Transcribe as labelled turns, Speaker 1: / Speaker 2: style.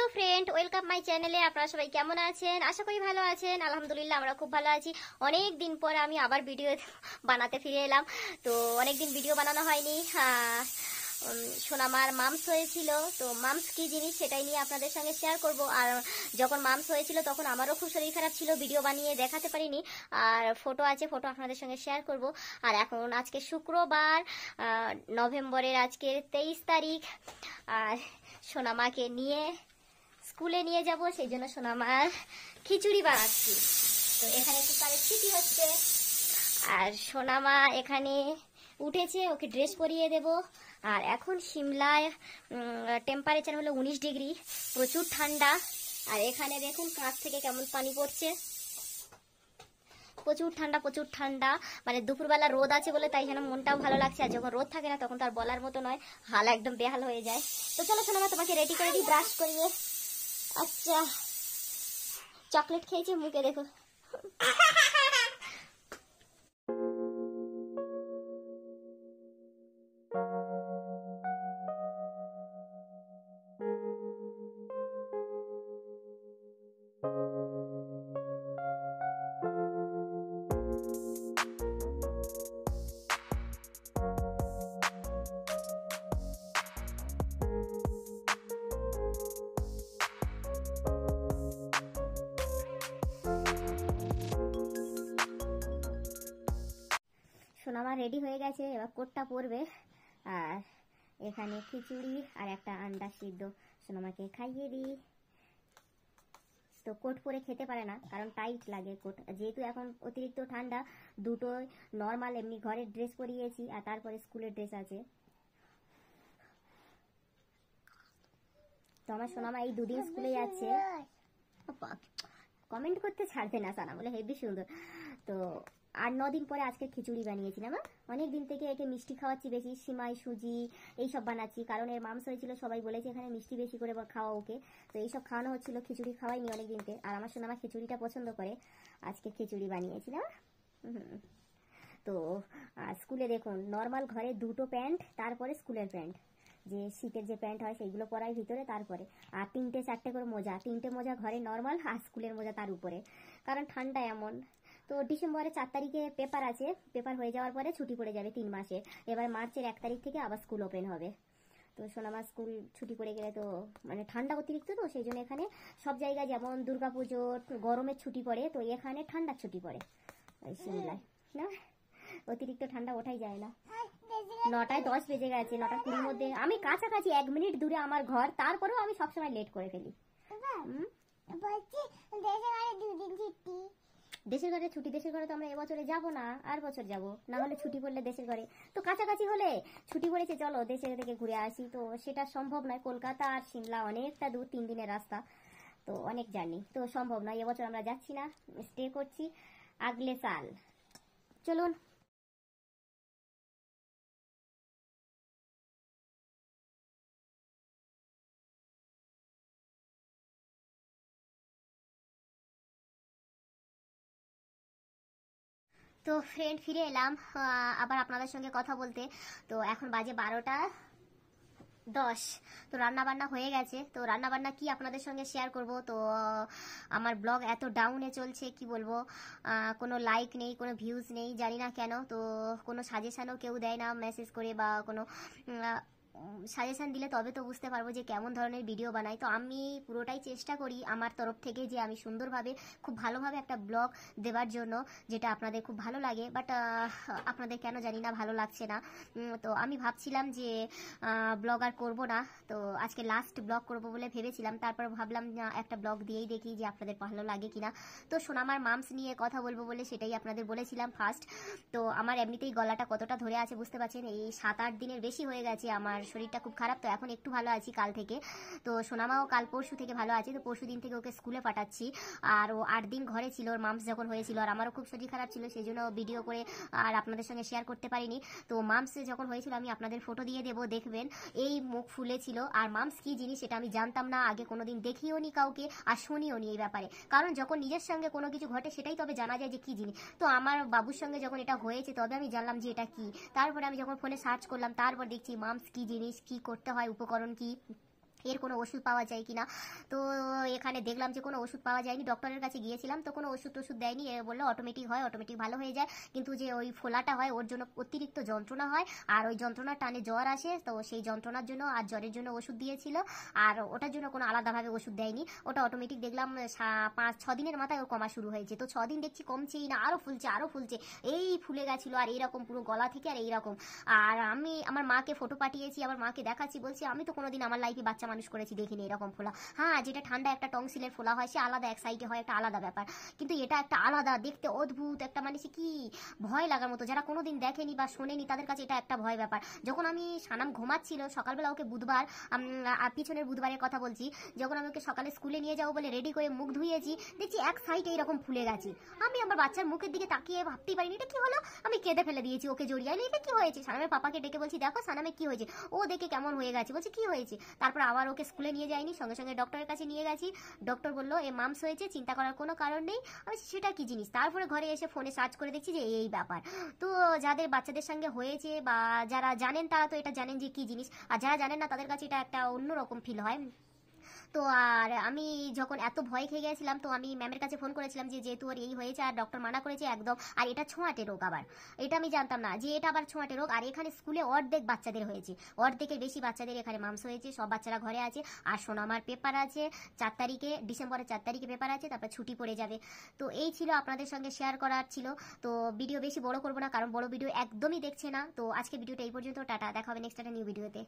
Speaker 1: Hello friend, welcome my চ্যানেলে। আপনারা সবাই কেমন আছেন? আশা করি ভালো আছেন। আলহামদুলিল্লাহ আমরা খুব ভালো আছি। অনেক দিন পর আমি আবার ভিডিও বানাতে ফিরে এলাম। তো অনেক দিন ভিডিও বানানো হয়নি। সোনামার মামস হয়েছিল, তো মামস কি জিনিস সেটাই নিয়ে আপনাদের সঙ্গে শেয়ার করব। আর যখন মামস হয়েছিল তখন আমারও খুব শরীর খারাপ ছিল, ভিডিও বানিয়ে দেখাতে পারিনি। আর ফটো আছে, ফটো আপনাদের সঙ্গে শেয়ার করব। আর এখন আজকে শুক্রবার, নভেম্বরের আজকে 23 তারিখ। আর সোনামাকে নিয়ে স্কুলে নিয়ে যাব, সেই জন্য সোনামার খিচুড়ি বানাচ্ছি। তো এখানে কুকারের সিটি হচ্ছে, আর সোনামা এখানে উঠেছে, ওকে ড্রেস পরিয়ে দেব। আর এখন সিমলায় টেম্পারেচার হলো 19 ডিগ্রি, প্রচুর ঠান্ডা। আর এখানে দেখুন কাঁচ থেকে কেমন পানি পড়ছে, প্রচুর ঠান্ডা প্রচুর ঠান্ডা। মানে দুপুরবেলা রোদ আছে বলে তাই যেন মনটাও ভালো লাগছে, আর যখন রোদ থাকে না তখন তার বলার মতো নয়, হাল একদম বেহাল হয়ে যায়। তো চলো সোনামা, তোমাকে রেডি করে দিই, ব্রাশ করিয়ে। আচ্ছা, চকলেট খেয়েছি, মুখে দেখো। সোনামা রেডি হয়ে গেছে, এবার কোটটা পরবে। আর এখানে খিচুড়ি আর একটা আন্ডা সিদ্ধ সোনামাকে খাইয়ে দিই। তো কোট পরে খেতে পারে না, কারণ টাইট লাগে কোট, যেহেতু এখন অতিরিক্ত ঠান্ডা। দুটো নর্মাল এমনি ঘরের ড্রেস পরিয়েছি, আর তারপরে স্কুলের ড্রেস আছে। তো আমার সোনামা এই দুদিন স্কুলে যাচ্ছে। কমেন্ট করতে ছাড়বে না সানা বলে, হেভি সুন্দর। তো 8-9 দিন পরে আজকে খিচুড়ি বানিয়েছিলাম। অনেক দিন থেকে একে মিষ্টি খাওয়াচ্ছি, বেশি সিমাই সুজি এইসব বানাচ্ছি, কারণ এর মাংস হয়েছিল, সবাই বলেছে এখানে মিষ্টি বেশি করে খাওয়া ওকে। তো এইসব খাওয়ানো হচ্ছিল, খিচুড়ি খাওয়াইনি অনেক দিনকে। আর আমার সোনামা খিচুড়িটা পছন্দ করে, আজকে খিচুড়ি বানিয়েছিলাম। তো স্কুলে দেখুন নর্মাল ঘরে দুটো প্যান্ট, তারপরে স্কুলের প্যান্ট, যে শীতের যে প্যান্ট হয় সেইগুলো পরাই ভিতরে, তারপরে আর 3-4টে করে মোজা, 3টে মোজা ঘরে নর্মাল, আর স্কুলের মোজা তার উপরে, কারণ ঠান্ডা এমন। তো ডিসেম্বরের 4 তারিখে পেপার আছে, পেপার হয়ে যাওয়ার পরে ছুটি পড়ে যাবে 3 মাসে। এবার মার্চের 1 তারিখ থেকে আবার স্কুল ওপেন হবে। তো সোনামা স্কুল ছুটি পড়ে গেলে তো মানে ঠান্ডা অতিরিক্ত, তো সেই জন্য এখানে সব জায়গায় যেমন দুর্গাপুজো গরমের ছুটি পড়ে, তো এখানে ঠান্ডার ছুটি পড়ে সিমলায় না, অতিরিক্ত ঠান্ডা ওঠাই যায় না। 9টায় 10 বেজে গেছে, 9টা 20 মধ্যে আমি কাছাকাছি 1 মিনিট দূরে আমার ঘর, তারপরেও আমি সবসময় লেট করে ফেলি। দেশের ঘরে ছুটি, দেশের ঘরে তো আমরা এবছরে যাব না, আর বছর যাব না, হলে ছুটি পড়লে দেশের ঘরে। তো কাছাকাছি হলে ছুটি পড়েছে চলো দেশের থেকে ঘুরে আসি, তো সেটা সম্ভব নয়। কলকাতা আর সিমলা অনেকটা দূর, 3 দিনের রাস্তা, তো অনেক জার্নি, তো সম্ভব নয়। এবছর আমরা যাচ্ছি না, স্টে করছি আগলে সাল। চলুন। তো ফ্রেন্ড ফিরে এলাম আবার আপনাদের সঙ্গে কথা বলতে। তো এখন বাজে 12টা 10। তো রান্না বান্না হয়ে গেছে। তো রান্না বান্না কি আপনাদের সঙ্গে শেয়ার করব। তো আমার ব্লগ এত ডাউনে চলছে, কি বলবো, কোনো লাইক নেই, কোনো ভিউজ নেই, জানি না কেন। তো কোনো সাজেশনও কেউ দেয় না মেসেজ করে, বা কোনো সাজেশন দিলে তবে তো বুঝতে পারবো যে কেমন ধরনের ভিডিও বানাই। তো আমি পুরোটাই চেষ্টা করি আমার তরফ থেকে যে আমি সুন্দরভাবে খুব ভালোভাবে একটা ব্লগ দেওয়ার জন্য, যেটা আপনাদের খুব ভালো লাগে। বাট আপনাদের কেন জানি না ভালো লাগছে না। তো আমি ভাবছিলাম যে ব্লগ আর করবো না। তো আজকে লাস্ট ব্লগ করব বলে ভেবেছিলাম, তারপর ভাবলাম একটা ব্লগ দিয়েই দেখি যে আপনাদের ভালো লাগে কিনা। তো সোনামার মামস নিয়ে কথা বলবো বলে সেটাই আপনাদের বলেছিলাম ফার্স্ট। তো আমার এমনিতেই গলাটা কতটা ধরে আছে বুঝতে পারছেন, এই 7-8 দিনের বেশি হয়ে গেছে আমার শরীরটা খুব খারাপ। তো এখন একটু ভালো আছি কাল থেকে। তো সোনামাও কাল পরশু থেকে ভালো আছে। তো পরশু দিন থেকে ওকে স্কুলে পাঠাচ্ছি। আর ও 8 দিন ঘরে ছিল, ওর মামস যখন হয়েছিল। আর আমারও খুব শরীর খারাপ ছিল, সেই জন্য ভিডিও করে আর আপনাদের সঙ্গে শেয়ার করতে পারিনি। তো মামস যখন হয়েছিল আমি আপনাদের ফটো দিয়ে দেবো, দেখবেন এই মুখ ফুলেছিল। আর মামস কি জিনিস সেটা আমি জানতাম না আগে, কোনোদিন দেখিও নি কাউকে, আর শুনিও নি এই ব্যাপারে। কারণ যখন নিজের সঙ্গে কোনো কিছু ঘটে সেটাই তবে জানা যায় যে কি জিনিস। তো আমার বাবুর সঙ্গে যখন এটা হয়েছে তবে আমি জানলাম যে এটা কি। তারপরে আমি যখন ফোনে সার্চ করলাম, তারপর দেখছি মামস কি জিনিস, কি করতে হয়, উপকরণ কি, এর কোনো ওষুধ পাওয়া যায় কিনা। তো এখানে দেখলাম যে কোনো ওষুধ পাওয়া যায়নি, ডক্টরের কাছে গিয়েছিলাম তো কোনো ওষুধ টষুধ দেয়নি, এ বললো অটোমেটিক হয়, অটোমেটিক ভালো হয়ে যায়, কিন্তু যে ওই ফোলাটা হয় ওর জন্য অতিরিক্ত যন্ত্রণা হয়, আর ওই যন্ত্রণার টানে জ্বর আসে, তো সেই যন্ত্রণার জন্য আর জ্বরের জন্য ওষুধ দিয়েছিল, আর ওটার জন্য কোনো আলাদাভাবে ওষুধ দেয়নি, ওটা অটোমেটিক দেখলাম 5-6 দিনের মাথায় ওর কমা শুরু হয়েছে। তো 6 দিন দেখছি কমছেই না, আরও ফুলছে আরও ফুলছে, এই ফুলে গেছিলো আর এইরকম পুরো গলা থেকে আর এইরকম। আর আমি আমার মাকে ফটো পাঠিয়েছি, আমার মাকে দেখাচ্ছি, বলছি আমি তো কোনোদিন আমার লাইফে বাচ্চা মানুষ করেছি দেখিনি এরকম ফোলা। হ্যাঁ, যেটা ঠান্ডা একটা টংসিলের ফোলা হয় সে আলাদা, এক সাইডে হয়, একটা আলাদা ব্যাপার, কিন্তু এটা একটা আলাদা, দেখতে অদ্ভুত একটা, মানে সে কি ভয় লাগার মতো, যারা কোনোদিন দেখেনি বা শোনেনি তাদের কাছে এটা একটা ভয় ব্যাপার। যখন আমি সানাম ঘুমাচ্ছিল সকালবেলা ওকে বুধবার, পিছনের বুধবারের কথা বলছি, যখন আমি ওকে সকালে স্কুলে নিয়ে যাবো বলে রেডি করে মুখ ধুয়েছি, দেখছি এক সাইডে এরকম ফুলে গেছে। আমি আমার বাচ্চার মুখের দিকে তাকিয়ে ভাবতেই পারিনি এটা কি হলো, আমি কেঁদে ফেলে দিয়েছি ওকে জড়িয়ে, এটা কি হয়েছে, সানামের পাপাকে ডেকে বলছি দেখো সানামে কি হয়েছে, ও দেখে কেমন হয়ে গেছে, বলছে কি হয়েছে। তারপর আবার ওকে স্কুলে নিয়ে যাইনি, সঙ্গে সঙ্গে ডক্টরের কাছে নিয়ে গেছি, ডক্টর বললো এ মামস হয়েছে, চিন্তা করার কোনো কারণ নেই। আমি সেটা কি জিনিস, তারপরে ঘরে এসে ফোনে সার্চ করে দেখছি যে এই ব্যাপার। তো যাদের বাচ্চাদের সঙ্গে হয়েছে বা যারা জানেন তারা তো এটা জানেন যে কি জিনিস, আর যারা জানেন না তাদের কাছে এটা একটা অন্যরকম ফিল হয়। তো আর আমি যখন এত ভয় খেয়ে গেছিলাম, তো আমি ম্যামের কাছে ফোন করেছিলাম যে যেহেতু ওর এই হয়েছে আর ডক্টর মানা করেছে একদম, আর এটা ছোঁয়াটে রোগ, আবার এটা আমি জানতাম না যে এটা আবার ছোঁয়াটে রোগ, আর এখানে স্কুলে অর্ধেক বাচ্চাদের হয়েছে, অর্ধেকের বেশি বাচ্চাদের এখানে মামস হয়েছে, সব বাচ্চারা ঘরে আছে, আর সোনামার পেপার আছে 4 তারিখে, ডিসেম্বরের 4 তারিখে পেপার আছে, তারপর ছুটি পড়ে যাবে। তো এই ছিল আপনাদের সঙ্গে শেয়ার করার ছিল। তো ভিডিও বেশি বড় করবো না, কারণ বড় ভিডিও একদমই দেখছে না। তো আজকে ভিডিওটা এই পর্যন্ত, টাটা, দেখা হবে নেক্সট একটা নিউ ভিডিওতে।